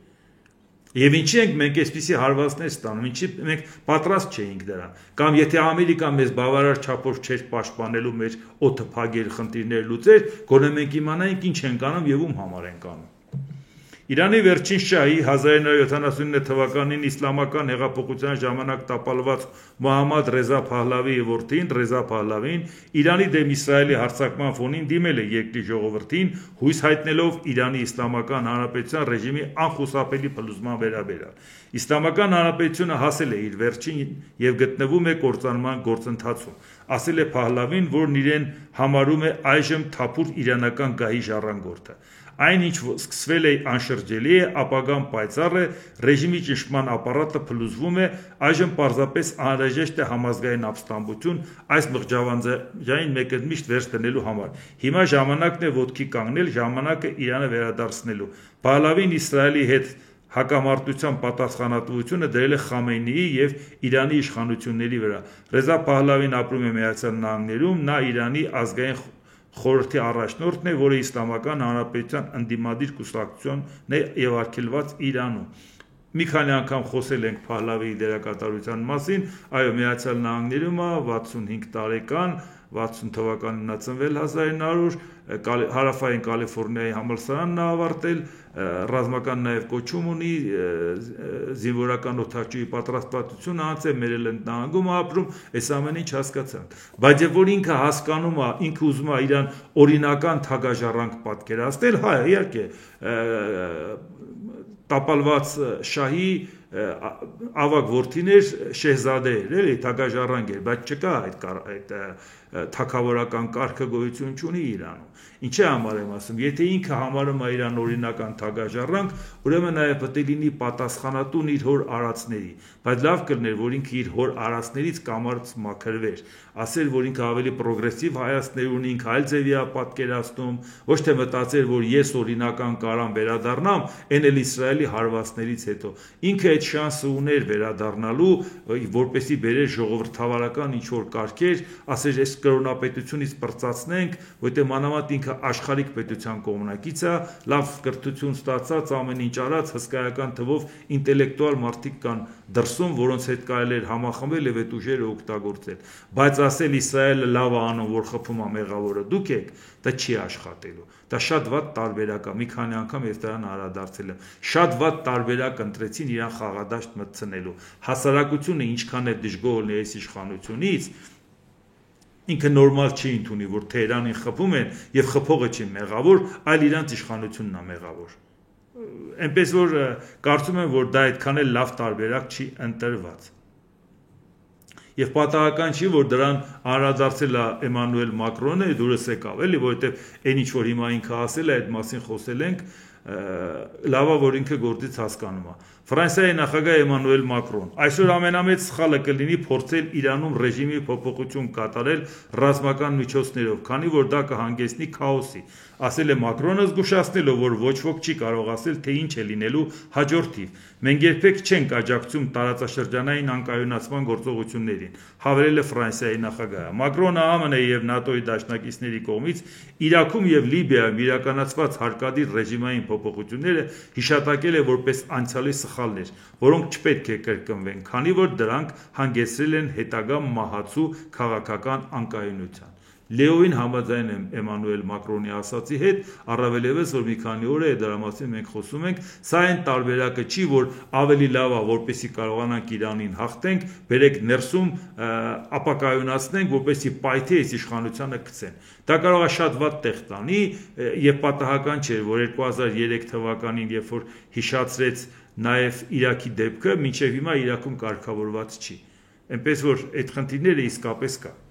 Եվ ինչի ենք մենք այսպիսի հարվածներ ստանում, ինչի մենք պատրաստ չէինք դրան։ Կամ եթե Ամերիկան մեզ բավարար չափով չէր պաշտպանելու մեր օդը փակել, խնդիրներ լուծեր, գոնե մենք իմանայինք ինչ ենք անում եւ ում համար ենք անում։ Իրանի վերջին շահի 1979 թվականին իսլամական հեղափոխության ժամանակ տապալված Մոհամմադ Ռեզա Փահլավիի որդին Ռեզա Փահլավին Իրանի դեմ Իսրայելի հարձակման ֆոնին դիմել է երկրի ժողովրդին, հույս հայտնելով Իրանի Իսլամական Հանրապետության ռեժիմի անխուսափելի փլուզման վերաբերյալ։ Իսլամական Հանրապետությունը հասել է իր վերջին եւ գտնվում է կործանման գործընթացում։ Ասել է Փահլավին, որն իրեն համարում է այժմ թափուր իրանական գահի ժառանգորդը։ Այն ինչ սկսվել է անշրջելի է, ապագան պայծառ է, ռեժիմի ճնշման ապարատը փլուզվում է, այժմ պարզապես անհրաժեշտ է համազգային ապստամբություն այս մղջավանջային մեկընդմիշտ վերջ դնելու համար։ Հիմա ժամանակն է ոտքի կանգնել, ժամանակը Իրանը վերադարձնելու։ Փահլավին Իսրայելի հետ հակամարտության պատասխանատվությունը դրել է Խամեյնիի եւ Իրանի իշխանությունների վրա։ Ռեզա Փահլավին ապրում է Միացյալ Նահանգներում, նա Իրանի ազգային խորհրդի առաջնորդն է, որը Իսլամական Հանրապետության ընդդիմադիր կուսակցությունն է եւ արգելված Իրանում։ Մի քանի անգամ խոսել ենք Փահլավիի դերակատարության մասին, այո, Միացյալ Նահանգներում է 65 տարեկան, 60 թվականին նա ծնվել 1900, հարավային Կալիֆոռնիայի համալսարանն է ավարտել, ռազմական նաև կոչում ունի, զինվորական օդաչուի պատրաստվածություն անցել, Մերիլենդ նահանգում ապրում, այս ամեն ինչ հասկացանք։ Բայց երբ որ ինքը հասկանում է, ինքը ուզում է իրան օրինական թագաժառանգ պատկերացնել, հա, իհարկե, տապալված շահի ավագ որդիներ շեհզադեեր, էլի թագաժառանգ էր, բայց չկա այդ թագավորական կարգը գոյություն չունի Իրանում։ Ինչի համար եմ ասում, եթե ինքը համարում է իրան օրինական թագաժառանգ, ուրեմն նաև պետք է լինի պատասխանատուն իր հոր արածների, բայց լավ կլներ, որ ինքը իր հոր արածներից կամարց մաքրվեր, ասել, որ ինքը ավելի պրոգրեսիվ հայացքներ ունի, ինքը այլ ձևի է պատկերացնում, ոչ թե մտածել, որ ես օրինական կարամ վերադառնամ, այն էլ Իսրայելի հարվածներից հետո։ Ինքը այդ շանսը ուներ վերադառնալու, որպեսզի բերեր ժողովրդավարական ինչ-որ կարգեր, ասեր, այս կրոնապետությունից պրծացնենք, որտեղ մանավանդ ինքը աշխարհիկ պետության կողմնակից է, լավ կրթություն ստացած, ամեն ինչ արած, հսկայական թվով ինտելեկտուալ մարդիկ կան դրսում, որոնց հետ կարելի էր համախմբել եւ այդ ուժերը օգտագործել։ Բայց ասել Իսրայելը լավ է անում, որ խփում է մեղավորը դուք եք, դա չի աշխատելու։ Դա շատ վատ տարբերակ է, մի քանի անգամ ես դրան անդրադարձել եմ։ Շատ վատ տարբերակ ընտրեցին իրան խաղադաշտ մտցնելու։ Հասարակությունը ինչքան է դժգոհ լինի այս իշխանությունից, ինքը նորմալ չի ընդունի, որ Թեհրանին խփում են եւ խփողը չի մեղավոր, այլ իրանց իշխանությունն է մեղավոր։ Այնպես որ կարծում եմ, որ դա այդքան էլ լավ տարբերակ չի ընտրված։ Եվ պատահական չի, որ դրան անդրադարձել է Էմանուել Մակրոնը, դուրս եկավ, էլի, որովհետեւ այն ինչ որ հիմա ինքը ասել է, այդ մասին խոսել ենք, լավա որ ինքը գործից հասկանում է։ Ֆրանսիայի նախագահ Էմանուել Մակրոն: Այսօր ամենամեծ սխալը կլինի փորձել Իրանում ռեժիմի փոփոխություն կատարել ռազմական միջոցներով, քանի որ դա կհանգեցնի քաոսի, ասել է Մակրոնը, զգուշացնելով, որ ոչ ոք չի կարող ասել, թե ինչ է լինելու հաջորդիվ: Մենք երբեք չենք աջակցում տարածաշրջանային անկայունացման գործողություններին, հավելել է Ֆրանսիայի նախագահը: Մակրոնը ԱՄՆ և ՆԱՏՕ-ի դաշնակիցների կողմից Իրաքում և Լիբիայում իրականացված հարկադիր ռեժիմային փոփոխությունները հիշատակել է որպես անցյալի սխալներ, որոնք չպետք է կրկնվեն, քանի որ դրանք հանգեցրել են հետագա մահացու քաղաքական անկայունության: Լիովին համաձայն եմ Էմանուել Մակրոնի ասածի հետ, առավել ևս, որ մի քանի օր է դրա մասին մենք խոսում ենք, սա այն տարբերակը չի, որ ավելի լավ է, որպեսզի կարողանանք Իրանին հաղթենք, բերեք ներսում ապակայունացնենք, որպեսզի պայթի այս իշխանությանը գցեն: Դա կարող է շատ վատ տեղ տանի և պատահական չէր, որ 2003 թվականին, երբ որ հիշացրեց նաև Իրաքի դեպքը, մինչև հիմա Իրաքում կարգավորված չի, այնպես որ այդ խնդիրները իսկապես կան: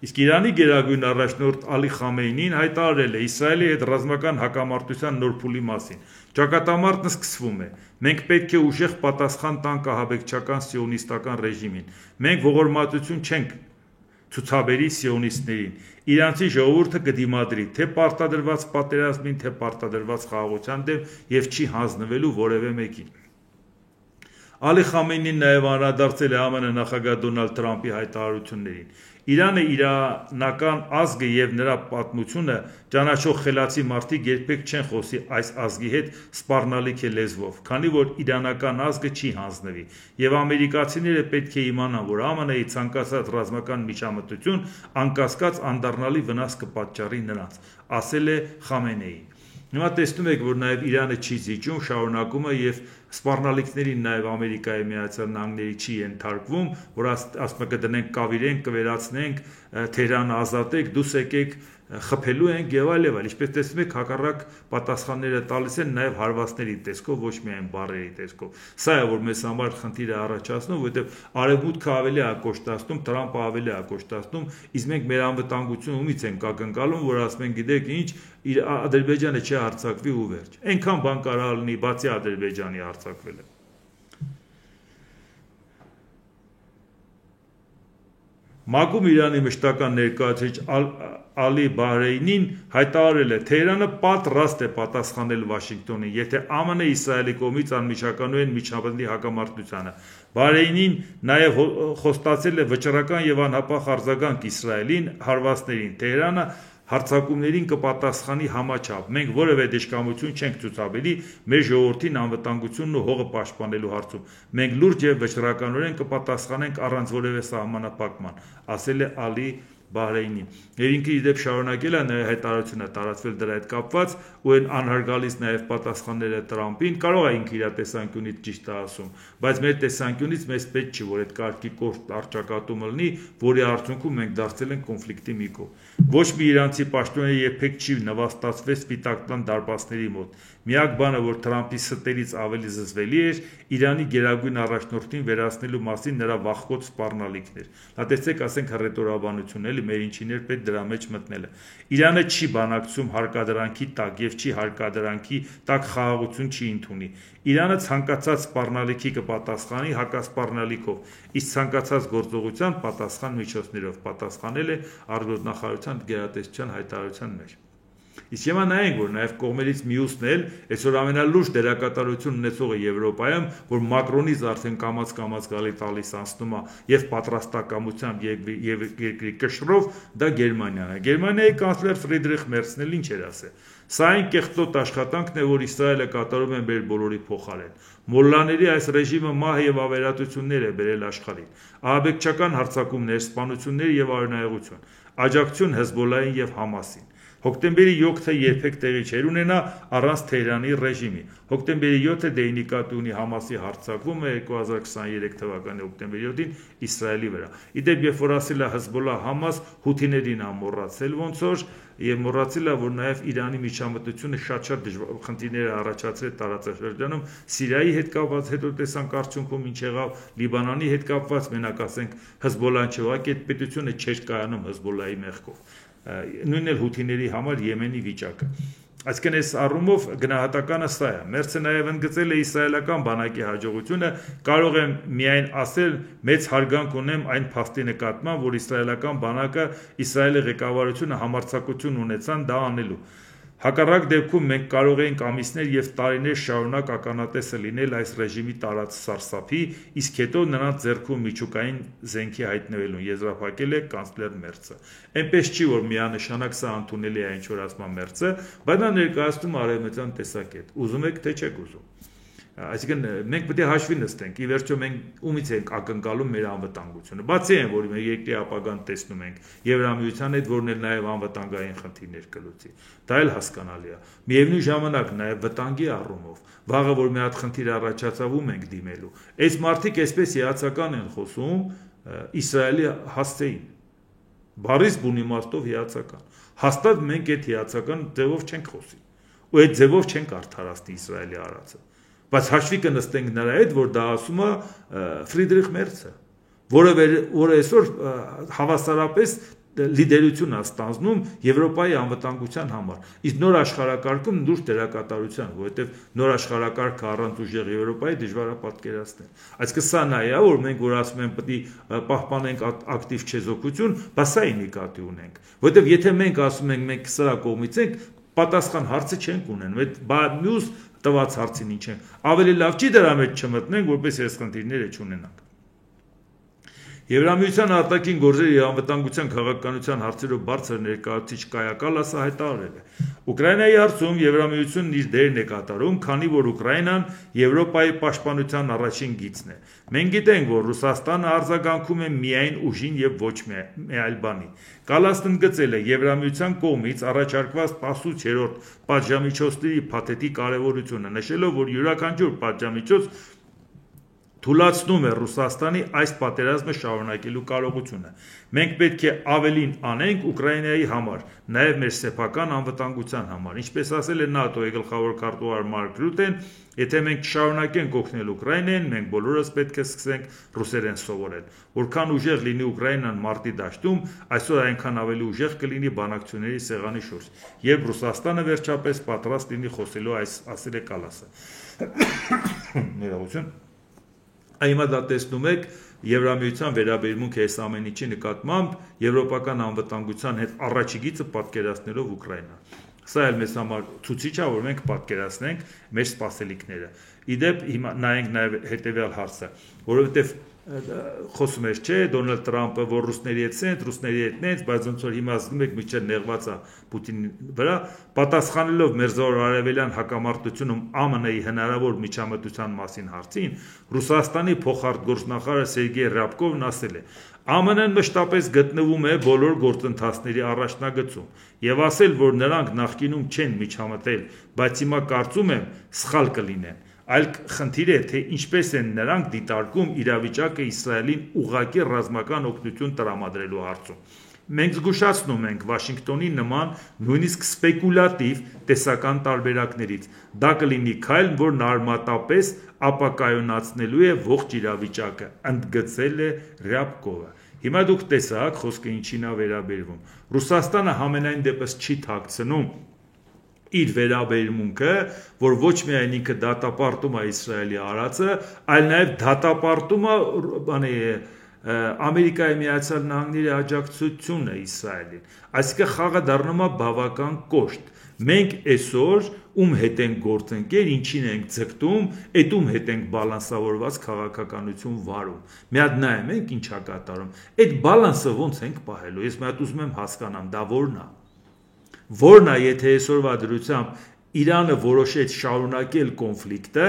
Իսկ Իրանի գերագույն առաջնորդ Ալի Խամեյնին հայտարարել է Իսրայելի հետ ռազմական հակամարտության նոր փուլի մասին. «Ճակատամարտն սկսվում է: Մենք պետք է ուժեղ պատասխան տանք ահաբեկչական սիոնիստական ռեժիմին: Մենք ողորմածություն չենք ցուցաբերի սիոնիստներին: Իրանցի ժողովուրդը կդիմադրի թե պարտադրված պատերազմին, թե պարտադրված խաղաղության դեմ և չի հանձնվելու որևէ մեկին»: Ալի Խամեյնին նաև անդրադարձել է ԱՄՆ նախագահ Դոնալդ Թրամփի հայտարարություններին: Իրանը իրանական ազգը և նրա պատմությունը ճանաչող խելացի մարդիկ երբեք չեն խոսի այս ազգի հետ սպառնալիք է լեզվով, քանի որ իրանական ազգը չի հանձնվի, և ամերիկացիները պետք է իմանան, որ ԱՄՆ-ի ցանկացած ռազմական միջամտություն անկասկած անդառնալի վնաս կպատճառի նրանց, ասել է Խամենեին: Հիմա տեսնում եք, որ նաև Իրանը չի զիջում, շարունակում է և սպառնալիքներին նաև ԱՄՆ-ի չի ենթարկվում, որ ասում է կդնենք, կավիրենք, կվերացնենք, Թեհրանը ազատենք, դուս եկեք, խփելու ենք և այլ և այլ: Ինչպես տեսնում եք, հակառակ պատասխանները տալիս են նաև հարվածների տեսքով, ոչ միայն բառերի տեսքով: Սա է, որ մեզ համար խնդիր է առաջացնում, որովհետև Արևմուտքը ավելի է կոշտացնում, Թրամփը ավելի է կոշտացնում, իսկ մենք մեր անվտանգությունը ումից ենք ակնկալում, որ ասում ենք գիտեք ինչ, Ադրբեջանը չի հարձակվի ու վերջ: Այնքան բան կարող է լինի, բացի Ադրբեջանի հարձակվելը: ՄԱԿ-ում Իրանի մշտական ներկայացուցիչ Ալի Բահրեյնին հայտարարել է. «Թեհրանը պատրաստ է պատասխանել Վաշինգտոնին, եթե ԱՄՆ-ը Իսրայելի կողմից անմիջականորեն միջամտի հակամարտությանը»: Բահրեյնին նաև խոստացել է վճռական և անհապաղ արձագանք Իսրայելին հարվածներին: Թեհրանը հարձակումներին կպատասխանի համաչափ: Մենք որևէ դժկամություն չենք ցուցաբերի մեր ժողովրդի անվտանգությունն ու հողը պաշտպանելու հարցում: Մենք լուրջ և վճռականորեն կպատասխանենք առանց որևէ սահմանափակման, ասել է Ալի Բահրեյնին: Եվ ինքը ի դեպ շարունակել է, նաև հայտարարություն է տարածվել դրա հետ կապված ու այն անհարգալից նաև պատասխանները Թրամփին, կարող է ինքը իր տեսանկյունից ճիշտ է ասում, բայց մեր տեսանկյունից մեզ պետք չի, որ այդ կարգի կողմ առճակատումը լինի, որի արդյունքում մենք դարձել ենք կոնֆլիկտի մի կողմ: Ոչ մի իրանցի պաշտոնյա երբեք չի նվաստացվել Սպիտակ տան դարպասների մոտ: Միակ բանը, որ Թրամփի ստերից ավելի զզվելի էր, Իրանի գերագույն առաջնորդին վերացնելու մասին նրա վախկոտ սպառնալիքն էր: Նա տեսեք, ասենք հռետորաբանություն, մեր ինչին էր պետք դրա մեջ մտնելը: Իրանը չի բանակցում հարկադրանքի տակ և չի հարկադրանքի տակ խաղաղություն չի ընդունի: Իրանը ցանկացած սպառնալիքի կպատասխանի հակասպառնալիքով, իսկ ցանկացած գործողության պատասխան միջոցներով, պատասխանել է արտգործնախարարության գերատեսչության հայտարարության մեջ: Իսկ հիմա նայենք, որ նաև կողմերից մյուսն էլ, այսօր ամենալուրջ դերակատարություն ունեցողը Եվրոպայում, որ Մակրոնից արդեն կամաց տալիս անցնում է և պատրաստակամությամբ և երկրի կշռով, դա Գերմանիան է: Գերմանիայի կանցլեր Ֆրիդրիխ Մերցն էլ ինչ էր ասել: Սա այն կեղտոտ աշխատանքն է, որ Իսրայելը կատարում է մեր բոլորի փոխարեն: Մոլլաների այս ռեժիմը մահ և ավերածություններ է բերել աշխարհին: Ահաբեկչական հարձակումներ, սպանություններ և արյունահեղություն: Աջակցություն Հեզբոլլահին և Համասին: Հոկտեմբերի 7-ը երբեք տեղի չէր ունենա առանց Թեհրանի ռեժիմի: Հոկտեմբերի 7-ը դե ի նկատի ունի Համասի հարձակվումը 2023 թվականի հոկտեմբերի 7-ին Իսրայելի վրա: Ի դեպ, երբ որ ասել է Հեզբոլլահ, Համաս, Հութիներին է մոռացել ոնց որ և մոռացել է, որ նաև Իրանի միջամտությունը շատ խնդիրներ է առաջացրել տարածաշրջանում: Սիրիայի հետ կապված հետո տեսանք արդյունքում ինչ եղավ, Լիբանանի հետ կապված, մենակ ասենք Հեզբոլլահն չէ, ուղղակի այդ պետությունը չէր կայանում Հեզբոլլահի մեղքով: Նույնն էլ Հութիների համար Եմենի վիճակը: Այսինքն այս առումով գնահատականը սա է։ Մերցը նաև ընդգծել է իսրայելական բանակի հաջողությունը, կարող եմ միայն ասել, մեծ հարգանք ունեմ այն փաստի նկատմամբ, որ իսրայելական բանակը, Իսրայելի ղեկավարությունը համարձակություն ունեցան դա անելու։ Հակառակ դեպքում մենք կարող էինք ամիսներ եւ տարիներ շարունակ ականատեսը լինել այս ռեժիմի տարած սարսափի, իսկ հետո նրանց ձեռքում միջուկային զենքի հայտնվելուն, եզրափակել է կանցլեր Մերցը։ Այնպես չի, որ միանշանակ սա ընդունելի է ինչ որ ասում Մերցը, բայց նա ներկայացնում արևմտյան տեսակետ։ Ուզում եք թե չեք ուզում։ Այսինքն մենք պետք է հաշվի նստենք, ի վերջո մենք ումից ենք ակնկալում մեր անվտանգությունը։ Բացի այն, որ մենք երկրի ապագան տեսնում ենք Եվրամիության հետ, որն էլ նաև անվտանգային խնդիրներ կլուծի։ Դա էլ հասկանալի է։ Միևնույն ժամանակ նաև վտանգի առումով, վաղը որ մի հատ խնդիր առաջացավ ու մենք դիմելու։ Այս մարդիկ այսպես հիացական են խոսում Իսրայելի հասցեին։ Բարիս բուն իմաստով հիացական։ Հաստատ մենք այդ հիացական ձևով չենք խոսի։ Ու այդ ձևով չենք արդարացնի Իսրայելի արածը։ Բայց հաշվի կնստենք նրա հետ, որ դա ասում է Ֆրիդրիխ Մերցը, որը այսօր հավասարապես լիդերություն է ստանձնում Եվրոպայի անվտանգության համար։ Իսկ նոր աշխարհակարգում դուրս դերակատարության, որովհետև նոր աշխարհակարգը առանց ուժեղ Եվրոպայի դժվար է պատկերացնել։ Այսինքն սա նա է, որ մենք որ ասում ենք պետք է պահպանենք ակտիվ չեզոքություն, բայց սա նկատի ունենք, որովհետև եթե մենք ասում ենք մենք սրա կողմից ենք, պատասխան հարցը չենք ունենում, այդ մյուս տված հարցին ինչ է, ավելի լավ չի դրա մեջ չմտնենք, որպես այս խնդիրները չունենանք։ Եվրամիության արտաքին գործերի եւ անվտանգության քաղաքականության հարցերով բարձր ներկայացուցիչ Կայա Կալասը հայտարարել է. Ուկրաինայի հարցում Եվրամիությունն իր դերն է կատարում, քանի որ Ուկրաինան Եվրոպայի պաշտպանության առաջին գիծն է։ Մենք գիտենք, որ Ռուսաստանը արձագանքում է միայն ուժին եւ ոչ մի այլ բանի։ Կալասն ընդգծել է Եվրամիության կողմից առաջարկված 18-րդ պատժամիջոցների փաթեթի կարևորությունը, նշելով, որ յուրաքանչյուր պատժամիջոց թույլատնում է Ռուսաստանի այս պատերազմը շարունակելու կարողությունը։ Մենք պետք է ավելին անենք Ուկրաինայի համար, նաև մեր սեփական անվտանգության համար։ Ինչպես ասել է ՆԱՏՕ-ի գլխավոր քարտուղար Մարկ Ռյուտեն, եթե մենք շարունակենք օգնել Ուկրաինային, մենք բոլորս պետք է սկսենք ռուսերեն սովորել։ Որքան ուժեղ լինի Ուկրաինան մարտի դաշտում, այսօր այնքան ավելի ուժեղ կլինի բանակցությունների սեղանի շուրջ, երբ Ռուսաստանը վերջապես պատրաստ լինի խոսելու այս ասել է Կալասը։ Ներողություն։ Հիմա դա տեսնում եք Եվրամիության վերաբերմունքը այս ամեն ինչի նկատմամբ եվրոպական անվտանգության հետ առաջի գիծը պատկերացնելով Ուկրաինա։ Սա էլ մեզ համար ցուցիչ է, որ մենք պատկերացնենք մեր սպասելիքները։ Իդեպ հիմա նայենք նաև հետևյալ հարցը, որովհետև խոսում էր, չէ, Դոնալդ Տրամպը, որ ռուսների հետ սենց, ռուսների հետ նենց, բայց ոնց որ հիմա ասում եք միջև նեղված է Պուտինի վրա, պատասխանելով Մերձավոր Արևելյան հակամարտությունում ԱՄՆ-ի հնարավոր միջամտության մասին հարցին, Ռուսաստանի փոխարտգործնախարար Սերգեյ Ռյաբկովն ասել է. ԱՄՆ-ն մշտապես գտնվում է բոլոր գործընթացների առաջնագծում եւ ասել, որ նրանք նախկինում չեն միջամտել, բայց հիմա կարծում եմ սխալ կլինեն։ Այլ խնդիր է, թե ինչպես են նրանք դիտարկում իրավիճակը Իսրայելին ուղղակի ռազմական օգնություն տրամադրելու հարցում։ Մենք զգուշացնում ենք Վաշինգտոնի նման նույնիսկ սպեկուլատիվ տեսական տարբերակներից։ Դա կլինի քայլ, որն արմատապես ապակայունացնելու է ողջ իրավիճակը, ընդգծել է Ռյաբկովը։ Հիմա դուք տեսաք, խոսքը ինչին է վերաբերվում։ Ռուսաստանը համենայն դեպս չի թաքցնում իր վերաբերմունքը, որ ոչ միայն ինքը դատապարտում է Իսրայելի արածը, այլ նաև դատապարտում է Ամերիկայի Միացյալ Նահանգների աջակցությունը Իսրայելին։ Այսինքն խաղը դառնում է բավական կոշտ։ Մենք այսօր ում հետ ենք գործընկեր, ինչին ենք ձգտում, այդ ում հետ ենք բալանսավորված քաղաքականություն վարում։ Մի հատ նայում ենք ինչ է կատարում։ Այդ բալանսը ոնց ենք պահելու։ Ես մի հատ ուզում եմ հասկանամ, դա որն է։ Որն է, եթե այսօրվա դրությամբ Իրանը որոշեց շարունակել կոնֆլիկտը,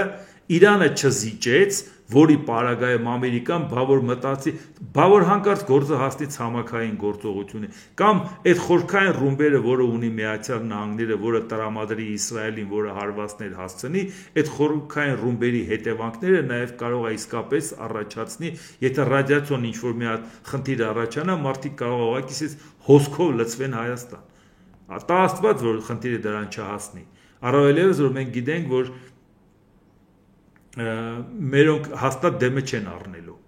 Իրանը չզիջեց, որի պարագայում Ամերիկան բավոր մտածի, բավոր հանկարծ գործը հասնի ցամաքային գործողությունը, կամ այդ խորքային ռումբերը, որը ունի Միացյալ Նահանգները, որը տրամադրի Իսրայելին, որը հարվածներ հասցնի, այդ խորքային ռումբերի հետևանքները նաև կարող է իսկապես առաջացնի, եթե ռադիացիոն ինչ-որ մի հատ խնդիր առաջանա, մարդիկ կարող ուղղակի հոսքով լցվեն Հայաստան։ Տա Աստված, որ խնդիրը դրան չհասնի։ Առավել ևս, որ մենք գիտենք, որ մերոնք հաստատ դեմը չեն առնելու։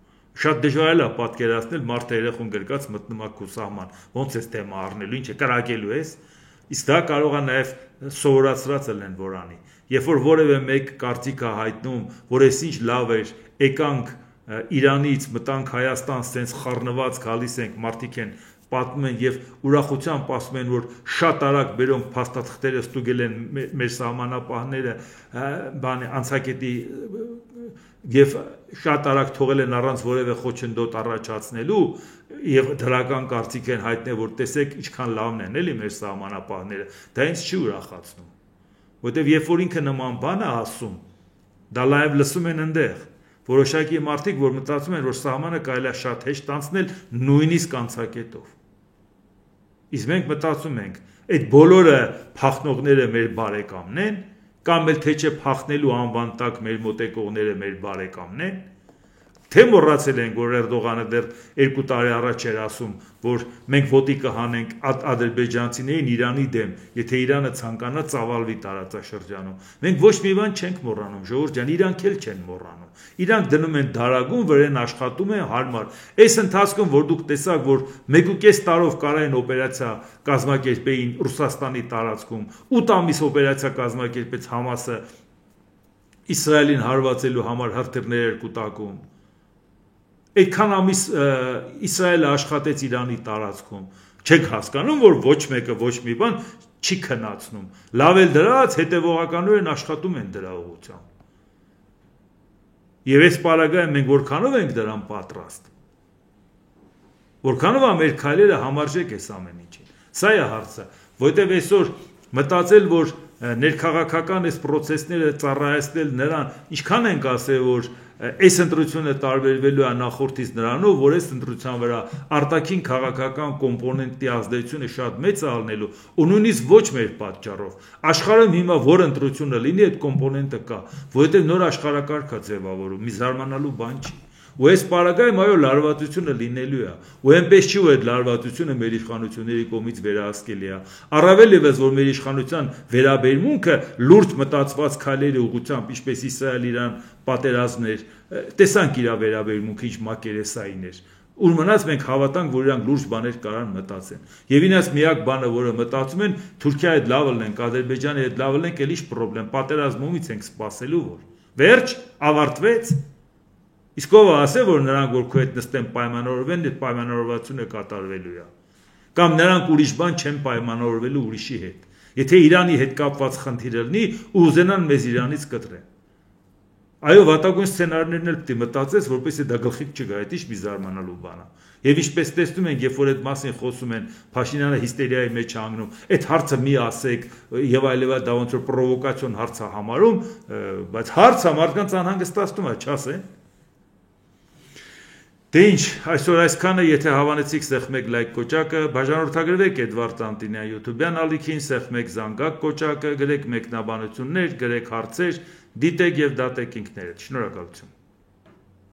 Շատ դժվար է պատկերացնել մարդը երախուն գրկած մտնում է քո սահման։ Ոնց էս դեմը առնելու, ինչ է կրակելու ես։ Իսկ դա կարող է նաև սովորացրած լինել որանի։ Երբ որ որևէ մեկ կարծիք է հայտնում, որ այս ինչ լավ էր, եկանք Իրանից մտանք Հայաստան, սենց խառնված գալիս ենք, մարդիկ են պատմում են եւ ուրախությամբ ասում են, որ շատ արագ բերոնք փաստաթղթերը ստուգել են մեր սահմանապահները, անցակետի եւ շատ արագ թողել են առանց որևէ խոչընդոտ առաջացնելու եւ դրական կարծիք են հայտնել, որ տեսեք ինչքան լավն են էլի մեր սահմանապահները, դա ինձ չի ուրախացնում, որտեւ երբ որ ինքը նման բան է ասում, դա լայվ լսում են այնտեղ որոշակի մարդիկ, որ մտածում են, որ սահմանը կարելի է շատ հեշտ անցնել նույնիսկ անցակետով։ Իսկ մենք մտածում ենք, այդ բոլորը փախնողները մեր բարեկամն են, կամ էլ թե չէ փախնելու անվան տակ մեր մոտեկողները մեր բարեկամն են, թե մոռացել ենք, որ Էրդողանը դեռ 2 տարի առաջ էր ասում, որ մենք ոտի կհանենք ադրբեջանցիներին Իրանի դեմ, եթե Իրանը ցանկանա ծավալվի տարածաշրջանում։ Մենք ոչ մի բան չենք մոռանում, ժողովուրդ ջան, իրանք էլ չեն մոռանում։ Իրանք դնում են դարագում, վրան աշխատում են հարմար։ Այս ընթացքում, որ դուք տեսաք, որ 1.5 տարով կարային օպերացիա կազմակերպեին Ռուսաստանի տարածքում, 8 ամիս օպերացիա կազմակերպեց Համասը Իսրայելին հարվածելու համար հրթիռներ էր կուտակում։ Այդքան ամիս Իսրայելը աշխատեց Իրանի տարածքում, չեք հասկանում, որ ոչ մեկը ոչ մի բան չի քննացնում, լավ էլ դրած հետևողականորեն աշխատում են դրա ուղղությամբ։ Եվ այս պարագայում մենք որքանով ենք դրան պատրաստ, որքանով է մեր քայլերը համարժեք այս ամեն ինչին։ Սա է հարցը, որտեղ այսօր մտածել, որ ներքաղաքական այս պրոցեսները ծառայեցնել նրան, ինչքան ենք ասել, որ այս ընտրությունը տարբերվելու է նախորդից նրանով, որ այս ընտրության վրա արտաքին քաղաքական կոմպոնենտի ազդեցությունը շատ մեծ է ալնելու, ու նույնիսկ ոչ մեր պատճառով։ Աշխարհում հիմա որ ընտրությունը լինի, այդ կոմպոնենտը կա, որովհետև նոր աշխարհակարգ է ձևավորում, մի զարմանալու բան չի։ Ու այս պարագայում այո լարվածությունը լինելու է, ու այնպես չի, որ այդ լարվածությունը մեր իշխանությունների կողմից վերահսկելի է։ Առավել ևս, որ մեր իշխանության վերաբերմունքը լուրջ մտածված քայլերի ուղղությամբ, ինչպես Իսրայել-Իրան պատերազմն էր, տեսանք իր վերաբերմունքը ինչ մակերեսային էր։ Ուր մնաց մենք հավատանք, որ իրանք լուրջ բաներ կարան մտածեն։ Եվ ինձ միակ բանը, որը մտածում են, Թուրքիայի հետ լավ լինենք, Ադրբեջանի հետ լավ լինենք, էլ ինչ խնդրեմ, պատերազմումից ենք սպասելու, որ վերջ ավարտվեց։ Իսկ ով ասե, որ նրանք որ քո հետ նստեն պայմանավորվեն, այդ պայմանավորվածությունը կատարվելու է։ Կամ նրանք ուրիշ բան չեն պայմանավորվելու ուրիշի հետ։ Եթե Իրանի հետ կապված խնդիր լինի, ուզենան մեզ Իրանից կտրեն։ Այո, վատագույն սցենարներն էլ պետք է մտածես, որպեսզի դա գլխիկ չգա, այդ ինչ մի զարմանալու բան է։ Եվ ինչպես տեսնում ենք, երբ որ այդ մասին խոսում են, Փաշինյանը հիստերիայի մեջ է անգնում, այդ հարցը մի ասեք, եւ այլեւա դա ոնց որ պրովոկացիոն հարց է համարում, բայց հարցը մարդկանց անհանգստացնում է, չասեն։ Դե ինչ, այսօր այսքանը, եթե հավանեցիք, սեղմեք լայք կոճակը, բաժանորդագրվեք Էդվարդ Անտինյան YouTube-յան ալիքին, սեղմեք զանգակ կոճակը, գրեք մեկնաբանություններ, գրեք հարցեր, դիտեք եւ դատեք ինքներդ։ Շնորհակալություն։